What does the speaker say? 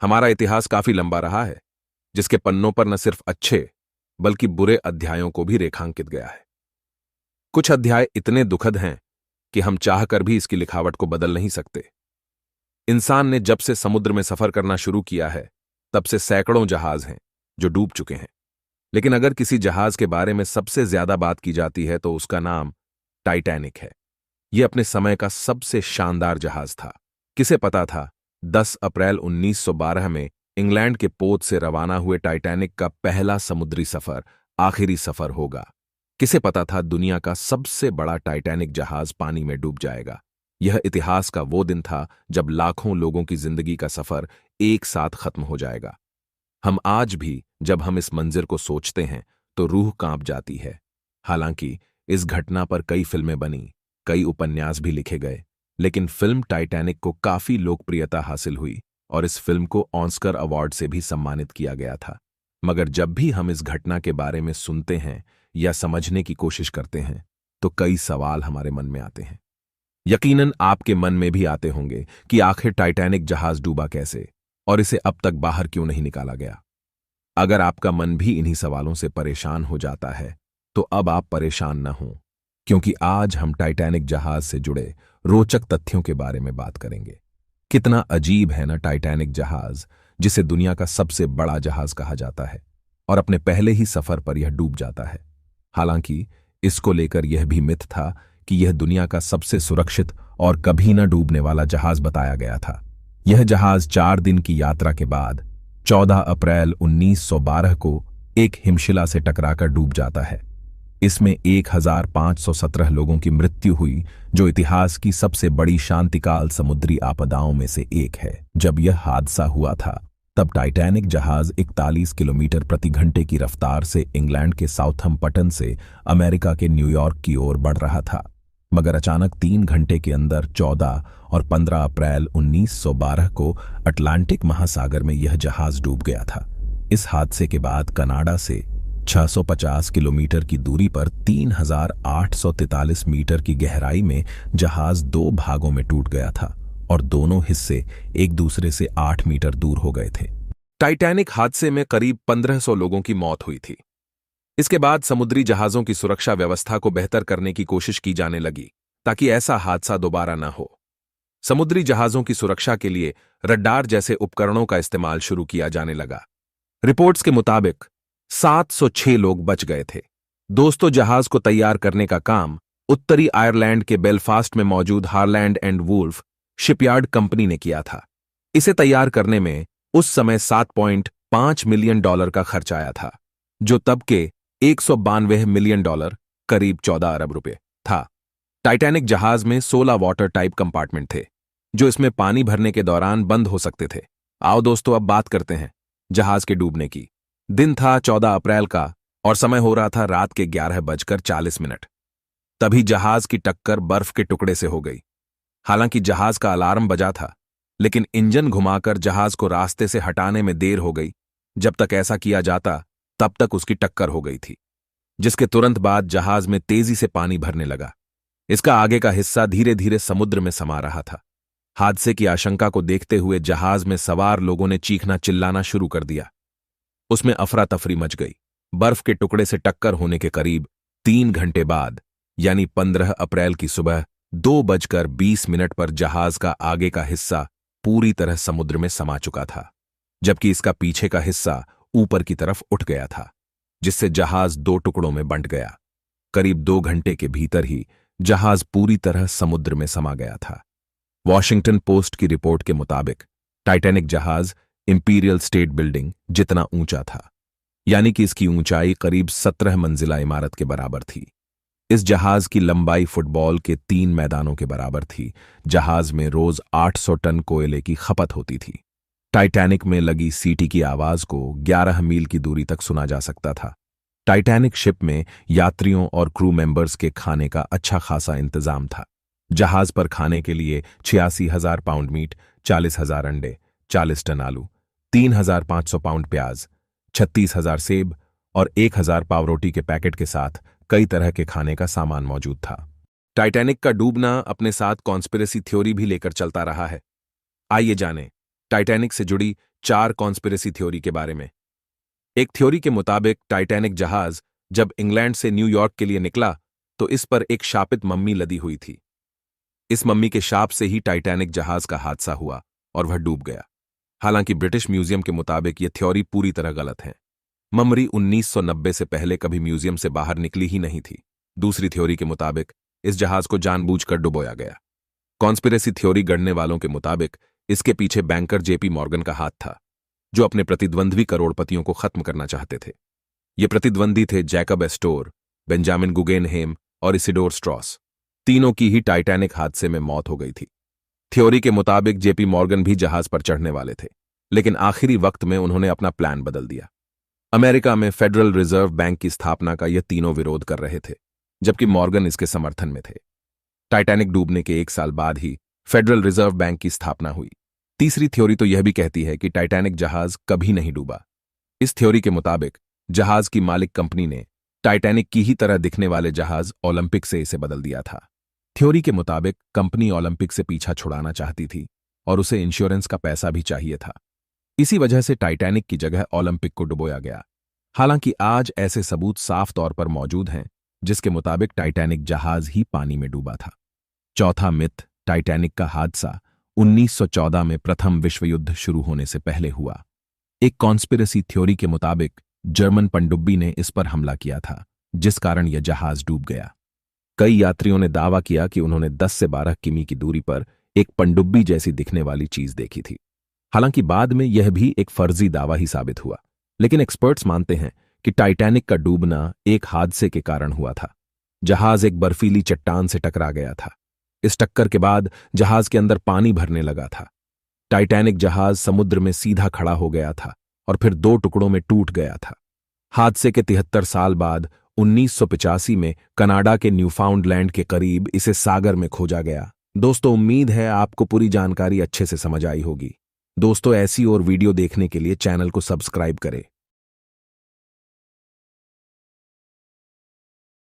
हमारा इतिहास काफी लंबा रहा है, जिसके पन्नों पर न सिर्फ अच्छे बल्कि बुरे अध्यायों को भी रेखांकित गया है। कुछ अध्याय इतने दुखद हैं कि हम चाहकर भी इसकी लिखावट को बदल नहीं सकते। इंसान ने जब से समुद्र में सफर करना शुरू किया है, तब से सैकड़ों जहाज हैं जो डूब चुके हैं। लेकिन अगर किसी जहाज के बारे में सबसे ज्यादा बात की जाती है तो उसका नाम टाइटैनिक है। यह अपने समय का सबसे शानदार जहाज था। किसे पता था 10 अप्रैल 1912 में इंग्लैंड के पोत से रवाना हुए टाइटैनिक का पहला समुद्री सफर आखिरी सफर होगा। किसे पता था दुनिया का सबसे बड़ा टाइटैनिक जहाज पानी में डूब जाएगा। यह इतिहास का वो दिन था जब लाखों लोगों की जिंदगी का सफर एक साथ खत्म हो जाएगा। हम आज भी जब हम इस मंजिर को सोचते हैं तो रूह कांप जाती है। हालांकि इस घटना पर कई फिल्में बनी, कई उपन्यास भी लिखे गए, लेकिन फिल्म टाइटैनिक को काफी लोकप्रियता हासिल हुई और इस फिल्म को ऑस्कर अवार्ड से भी सम्मानित किया गया था। मगर जब भी हम इस घटना के बारे में सुनते हैं या समझने की कोशिश करते हैं तो कई सवाल हमारे मन में आते हैं। यकीनन आपके मन में भी आते होंगे कि आखिर टाइटैनिक जहाज डूबा कैसे और इसे अब तक बाहर क्यों नहीं निकाला गया। अगर आपका मन भी इन्हीं सवालों से परेशान हो जाता है तो अब आप परेशान न हों, क्योंकि आज हम टाइटैनिक जहाज से जुड़े रोचक तथ्यों के बारे में बात करेंगे। कितना अजीब है ना टाइटैनिक जहाज, जिसे दुनिया का सबसे बड़ा जहाज कहा जाता है, और अपने पहले ही सफर पर यह डूब जाता है। हालांकि इसको लेकर यह भी मिथ था कि यह दुनिया का सबसे सुरक्षित और कभी न डूबने वाला जहाज बताया गया था। यह जहाज 4 दिन की यात्रा के बाद 14 अप्रैल 1912 को एक हिमशिला से टकराकर डूब जाता है। इसमें 1517 लोगों की मृत्यु हुई, जो इतिहास की सबसे बड़ी शांतिकाल समुद्री आपदाओं में से एक है। जब यह हादसा हुआ था तब टाइटैनिक जहाज 41 किलोमीटर प्रति घंटे की रफ्तार से इंग्लैंड के साउथम्पटन से अमेरिका के न्यूयॉर्क की ओर बढ़ रहा था। मगर अचानक 3 घंटे के अंदर 14 और 15 अप्रैल 1912 को अटलांटिक महासागर में यह जहाज डूब गया था। इस हादसे के बाद कनाडा से 650 किलोमीटर की दूरी पर 3843 मीटर की गहराई में जहाज 2 भागों में टूट गया था और दोनों हिस्से एक दूसरे से 8 मीटर दूर हो गए थे। टाइटैनिक हादसे में करीब 1500 लोगों की मौत हुई थी। इसके बाद समुद्री जहाजों की सुरक्षा व्यवस्था को बेहतर करने की कोशिश की जाने लगी ताकि ऐसा हादसा दोबारा न हो। समुद्री जहाजों की सुरक्षा के लिए रडार जैसे उपकरणों का इस्तेमाल शुरू किया जाने लगा। रिपोर्ट्स के मुताबिक 706 लोग बच गए थे। दोस्तों, जहाज को तैयार करने का काम उत्तरी आयरलैंड के बेलफास्ट में मौजूद Harland and Wolff shipyard company ने किया था। इसे तैयार करने में उस समय $7.5 मिलियन का खर्च आया था, जो तब के $192 मिलियन, करीब 14 अरब रुपए था। टाइटैनिक जहाज में 16 वाटर टाइप कंपार्टमेंट थे, जो इसमें पानी भरने के दौरान बंद हो सकते थे। आओ दोस्तों, अब बात करते हैं जहाज के डूबने की। दिन था 14 अप्रैल का और समय हो रहा था रात के 11:40। तभी जहाज की टक्कर बर्फ के टुकड़े से हो गई। हालांकि जहाज का अलार्म बजा था, लेकिन इंजन घुमाकर जहाज को रास्ते से हटाने में देर हो गई। जब तक ऐसा किया जाता तब तक उसकी टक्कर हो गई थी, जिसके तुरंत बाद जहाज में तेजी से पानी भरने लगा। इसका आगे का हिस्सा धीरे धीरे समुद्र में समा रहा था। हादसे की आशंका को देखते हुए जहाज में सवार लोगों ने चीखना चिल्लाना शुरू कर दिया। उसमें अफरा तफरी मच गई। बर्फ के टुकड़े से टक्कर होने के करीब 3 घंटे बाद, यानी 15 अप्रैल की सुबह 2:20 पर जहाज का आगे का हिस्सा पूरी तरह समुद्र में समा चुका था, जबकि इसका पीछे का हिस्सा ऊपर की तरफ उठ गया था, जिससे जहाज 2 टुकड़ों में बंट गया। करीब 2 घंटे के भीतर ही जहाज पूरी तरह समुद्र में समा गया था। वॉशिंगटन पोस्ट की रिपोर्ट के मुताबिक टाइटैनिक जहाज इंपीरियल स्टेट बिल्डिंग जितना ऊंचा था, यानी कि इसकी ऊंचाई करीब 17 मंजिला इमारत के बराबर थी। इस जहाज की लंबाई फुटबॉल के 3 मैदानों के बराबर थी। जहाज में रोज 800 टन कोयले की खपत होती थी। टाइटैनिक में लगी सीटी की आवाज को 11 मील की दूरी तक सुना जा सकता था। टाइटैनिक शिप में यात्रियों और क्रू मेंबर्स के खाने का अच्छा खासा इंतजाम था। जहाज पर खाने के लिए 86,000 पाउंड मीट, 40,000 अंडे, 40 टन आलू, 3,500 पाउंड प्याज, 36,000 सेब और 1,000 पावरोटी के पैकेट के साथ कई तरह के खाने का सामान मौजूद था। टाइटैनिक का डूबना अपने साथ कॉन्स्पिरेसी थ्योरी भी लेकर चलता रहा है। आइए जानें टाइटैनिक से जुड़ी 4 कॉन्स्पिरेसी थ्योरी के बारे में। एक थ्योरी के मुताबिक टाइटैनिक जहाज जब इंग्लैंड से न्यूयॉर्क के लिए निकला तो इस पर एक शापित मम्मी लदी हुई थी। इस मम्मी के शाप से ही टाइटैनिक जहाज का हादसा हुआ और वह डूब गया। हालांकि ब्रिटिश म्यूजियम के मुताबिक यह थ्योरी पूरी तरह गलत है। मम्मी 1990 से पहले कभी म्यूजियम से बाहर निकली ही नहीं थी। दूसरी थ्योरी के मुताबिक इस जहाज को जानबूझकर डुबोया गया। कॉन्स्पिरेसी थ्योरी गढ़ने वालों के मुताबिक इसके पीछे बैंकर जेपी मॉर्गन का हाथ था, जो अपने प्रतिद्वंद्वी करोड़पतियों को खत्म करना चाहते थे। ये प्रतिद्वंदी थे जैकब एस्टोर, बेंजामिन गुगेनहेम और इसिडोर स्ट्रॉस। तीनों की ही टाइटैनिक हादसे में मौत हो गई थी। थ्योरी के मुताबिक जेपी मॉर्गन भी जहाज पर चढ़ने वाले थे, लेकिन आखिरी वक्त में उन्होंने अपना प्लान बदल दिया। अमेरिका में फेडरल रिजर्व बैंक की स्थापना का ये तीनों विरोध कर रहे थे, जबकि मॉर्गन इसके समर्थन में थे। टाइटैनिक डूबने के 1 साल बाद ही फेडरल रिजर्व बैंक की स्थापना हुई। तीसरी थ्योरी तो यह भी कहती है कि टाइटैनिक जहाज कभी नहीं डूबा। इस थ्योरी के मुताबिक जहाज की मालिक कंपनी ने टाइटैनिक की ही तरह दिखने वाले जहाज ओलंपिक से इसे बदल दिया था। थ्योरी के मुताबिक कंपनी ओलंपिक से पीछा छुड़ाना चाहती थी और उसे इंश्योरेंस का पैसा भी चाहिए था। इसी वजह से टाइटैनिक की जगह ओलंपिक को डुबोया गया। हालांकि आज ऐसे सबूत साफ तौर पर मौजूद हैं जिसके मुताबिक टाइटैनिक जहाज ही पानी में डूबा था। चौथा मिथ, टाइटैनिक का हादसा 1914 में प्रथम विश्व युद्ध शुरू होने से पहले हुआ। एक कॉन्स्पिरेसी थ्योरी के मुताबिक जर्मन पनडुब्बी ने इस पर हमला किया था, जिस कारण यह जहाज डूब गया। कई यात्रियों ने दावा किया कि उन्होंने 10 से 12 किमी की दूरी पर एक पनडुब्बी जैसी दिखने वाली चीज देखी थी। हालांकि बाद में यह भी एक फर्जी दावा ही साबित हुआ, लेकिन एक्सपर्ट्स मानते हैं कि टाइटैनिक का डूबना एक हादसे के कारण हुआ था। जहाज एक बर्फीली चट्टान से टकरा गया था। इस टक्कर के बाद जहाज के अंदर पानी भरने लगा था। टाइटैनिक जहाज समुद्र में सीधा खड़ा हो गया था और फिर 2 टुकड़ों में टूट गया था। हादसे के 73 साल बाद 1985 में कनाडा के न्यूफाउंडलैंड के करीब इसे सागर में खोजा गया। दोस्तों, उम्मीद है आपको पूरी जानकारी अच्छे से समझ आई होगी। दोस्तों, ऐसी और वीडियो देखने के लिए चैनल को सब्सक्राइब करें।